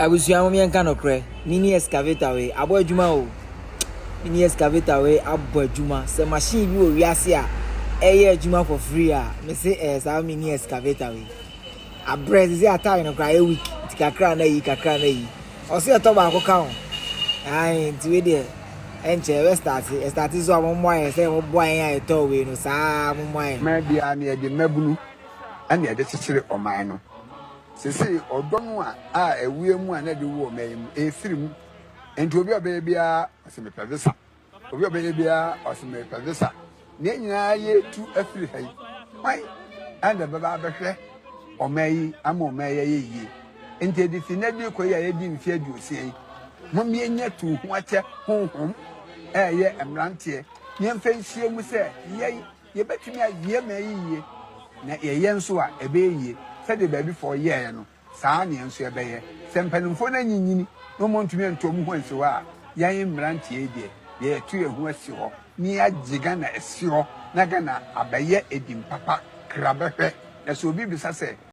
was young man can cry. Mini excavator way, a boy Juma. Mini excavator way, a boy Juma. So machine you Yasia. A year Juma for free. Me say as our mini excavator way. A breast is a time of cry a week. Kakra na yi, kakra na yi. Or say a tobacco count. Aye, to it. And we start so one boy say one boy I told we no sa one boy. Maybe I near the mebunu and the city or mine. Say, or don't want a weird one at the war, ma'am, a film, and to be a baby or some pavessa. Or your baby or some pavessa. Nay, ye to a free hay. Why? And the baba or may, amo may ye. And the definitive quay I didn't fear you say. Mummy and yet to watch home. Ye and Rantier. Young face here we say, yea, ye bet me a year may ye. Na ye yen so a ebe ye said the baby for ye no saa ne enso ebe ye sempanimfo na nyinyini no montumi antom ho enso a yan mrantie de ye tu ehu asi ho ni agiga na asi ho na ga na abaye edim papa krabehwe na so obi bisa se